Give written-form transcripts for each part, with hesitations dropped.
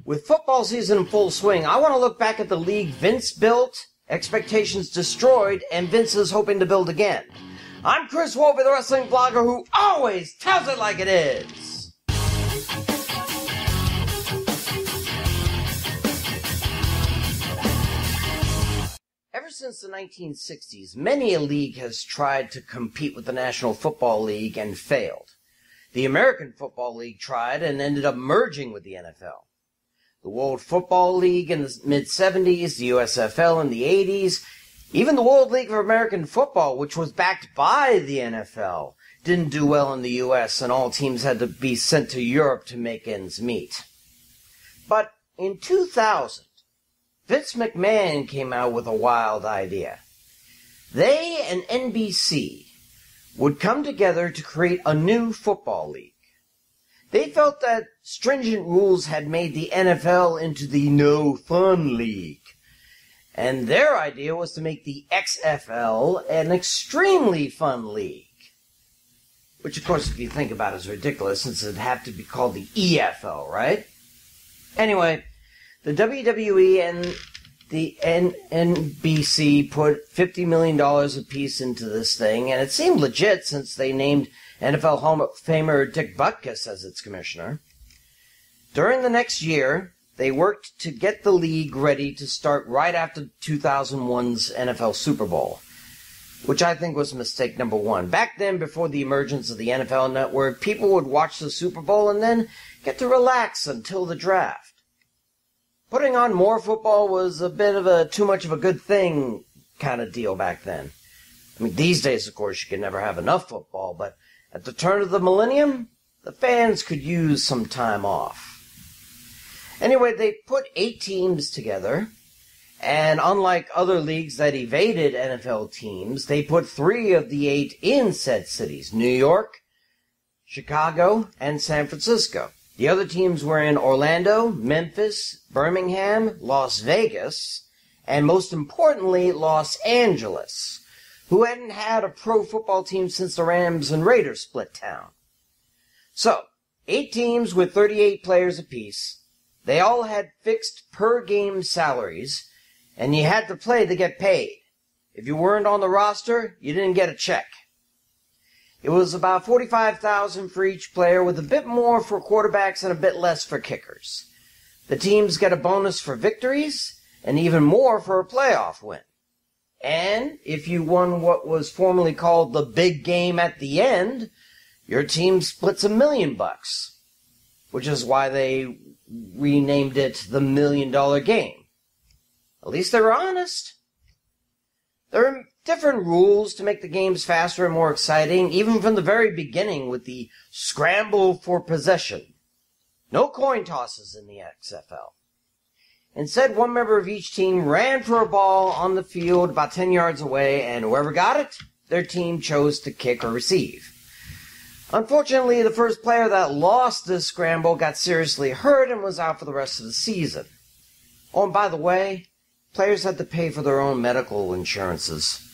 With football season in full swing, I want to look back at the league Vince built, expectations destroyed, and Vince is hoping to build again. I'm Chris Wolvie, the wrestling blogger who always tells it like it is. Ever since the 1960s, many a league has tried to compete with the National Football League and failed. The American Football League tried and ended up merging with the NFL. The World Football League in the mid-70s, the USFL in the 80s, even the World League of American Football, which was backed by the NFL, didn't do well in the U.S., and all teams had to be sent to Europe to make ends meet. But in 2000, Vince McMahon came out with a wild idea. They and NBC would come together to create a new football league. They felt that stringent rules had made the NFL into the no-fun league. And their idea was to make the XFL an extremely fun league. Which, of course, if you think about it, is ridiculous, since it'd have to be called the EFL, right? Anyway, the WWE and the NBC put $50 million apiece into this thing, and it seemed legit since they named NFL Hall of Famer Dick Butkus as its commissioner. During the next year, they worked to get the league ready to start right after 2001's NFL Super Bowl, which I think was mistake number one. Back then, before the emergence of the NFL Network, people would watch the Super Bowl and then get to relax until the draft. Putting on more football was a bit of a too much of a good thing kind of deal back then. I mean, these days, of course, you can never have enough football, but at the turn of the millennium, the fans could use some time off. Anyway, they put 8 teams together, and unlike other leagues that evaded NFL teams, they put 3 of the 8 in said cities: New York, Chicago, and San Francisco. The other teams were in Orlando, Memphis, Birmingham, Las Vegas, and most importantly, Los Angeles, who hadn't had a pro football team since the Rams and Raiders split town. So, 8 teams with 38 players apiece. They all had fixed per-game salaries, and you had to play to get paid. If you weren't on the roster, you didn't get a check. It was about $45,000 for each player, with a bit more for quarterbacks and a bit less for kickers. The teams get a bonus for victories, and even more for a playoff win. And if you won what was formerly called the big game at the end, your team splits $1 million, which is why they renamed it the $1 Million Game. At least they were honest. There are different rules to make the games faster and more exciting, even from the very beginning with the scramble for possession. No coin tosses in the XFL. Instead, one member of each team ran for a ball on the field about 10 yards away, and whoever got it, their team chose to kick or receive. Unfortunately, the first player that lost this scramble got seriously hurt and was out for the rest of the season. Oh, and by the way, players had to pay for their own medical insurances.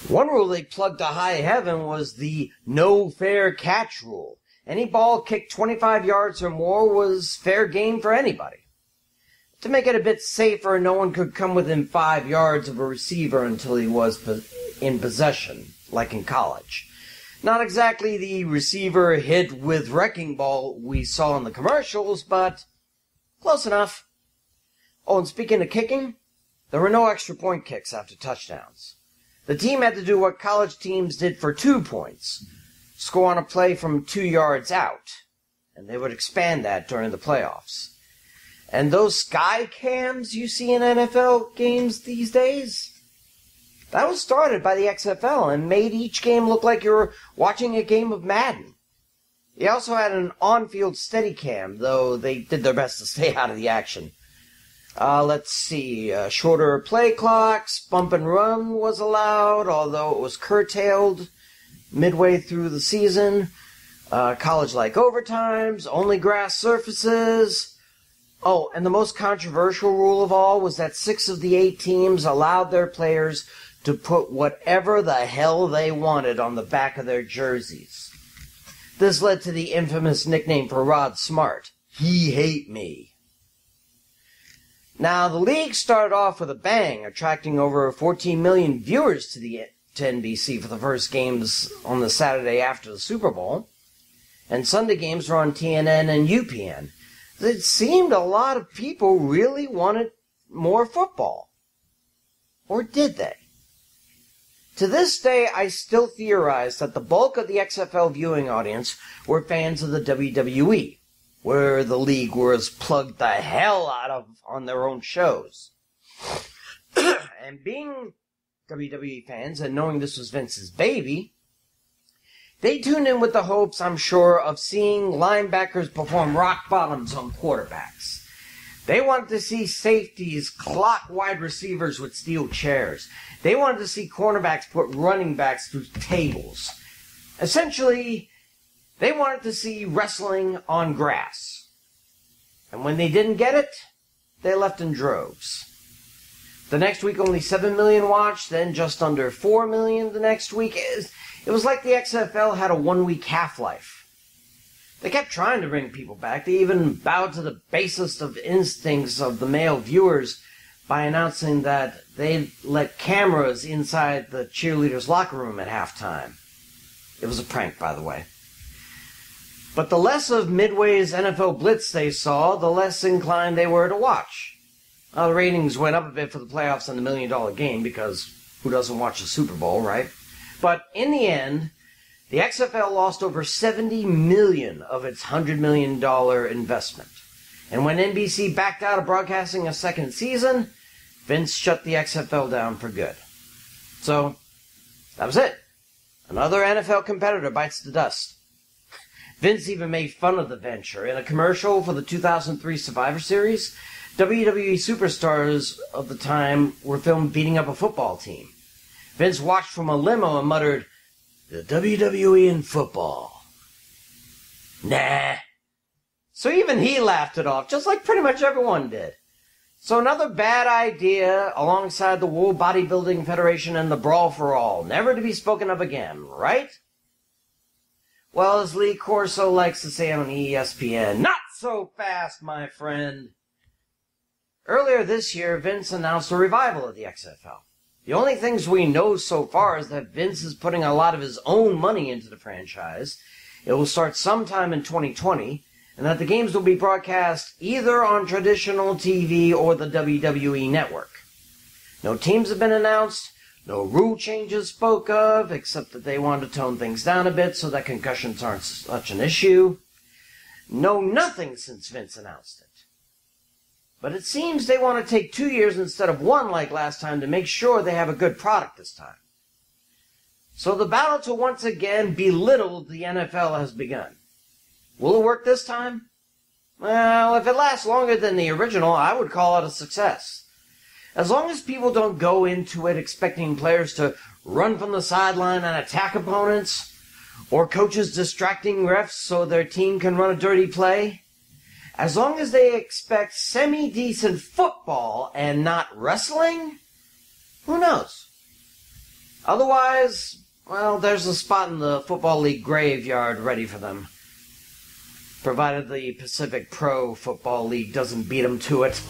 One rule they plugged to high heaven was the no fair catch rule. Any ball kicked 25 yards or more was fair game for anybody. To make it a bit safer, no one could come within 5 yards of a receiver until he was in possession, like in college. Not exactly the receiver hit with wrecking ball we saw in the commercials, but close enough. Oh, and speaking of kicking, there were no extra point kicks after touchdowns. The team had to do what college teams did for 2 points, score on a play from 2 yards out, and they would expand that during the playoffs. And those sky cams you see in NFL games these days, that was started by the XFL and made each game look like you were watching a game of Madden. They also had an on-field Steadicam, though they did their best to stay out of the action. Let's see, shorter play clocks, bump and run was allowed, although it was curtailed midway through the season. College-like overtimes, only grass surfaces. Oh, and the most controversial rule of all was that 6 of the 8 teams allowed their players to put whatever the hell they wanted on the back of their jerseys. This led to the infamous nickname for Rod Smart, He hate me. Now, the league started off with a bang, attracting over 14 million viewers to NBC for the first games on the Saturday after the Super Bowl. And Sunday games were on TNN and UPN. It seemed a lot of people really wanted more football. Or did they? To this day, I still theorize that the bulk of the XFL viewing audience were fans of the WWE, where the league was plugged the hell out of on their own shows. And being WWE fans and knowing this was Vince's baby, they tuned in with the hopes, I'm sure, of seeing linebackers perform rock bottoms on quarterbacks. They wanted to see safeties clock wide receivers with steel chairs. They wanted to see cornerbacks put running backs through tables. Essentially, they wanted to see wrestling on grass. And when they didn't get it, they left in droves. The next week, only 7 million watched, then just under 4 million the next week. It was like the XFL had a 1-week half-life. They kept trying to bring people back. They even bowed to the basest of instincts of the male viewers by announcing that they'd let cameras inside the cheerleaders' locker room at halftime. It was a prank, by the way. But the less of Midway's NFL Blitz they saw, the less inclined they were to watch. The ratings went up a bit for the playoffs and the $1 Million Game, because who doesn't watch the Super Bowl, right? But in the end, the XFL lost over $70 million of its $100 million investment. And when NBC backed out of broadcasting a second season, Vince shut the XFL down for good. So, that was it. Another NFL competitor bites the dust. Vince even made fun of the venture. In a commercial for the 2003 Survivor Series, WWE superstars of the time were filmed beating up a football team. Vince watched from a limo and muttered, "The WWE in football. Nah." So even he laughed it off, just like pretty much everyone did. So another bad idea alongside the World Bodybuilding Federation and the Brawl for All, never to be spoken of again, right? Well, as Lee Corso likes to say on ESPN, not so fast, my friend. Earlier this year, Vince announced a revival of the XFL. The only things we know so far is that Vince is putting a lot of his own money into the franchise. It will start sometime in 2020, and that the games will be broadcast either on traditional TV or the WWE Network. No teams have been announced, no rule changes spoke of, except that they wanted to tone things down a bit so that concussions aren't such an issue. No nothing since Vince announced it. But it seems they want to take 2 years instead of 1 like last time to make sure they have a good product this time. So the battle to once again belittle the NFL has begun. Will it work this time? Well, if it lasts longer than the original, I would call it a success. As long as people don't go into it expecting players to run from the sideline and attack opponents, or coaches distracting refs so their team can run a dirty play, as long as they expect semi-decent football and not wrestling, who knows? Otherwise, well, there's a spot in the Football League graveyard ready for them. Provided the Pacific Pro Football League doesn't beat them to it.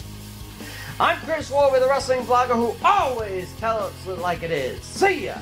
I'm Chris Wolvie, the wrestling blogger who always tells it like it is. See ya!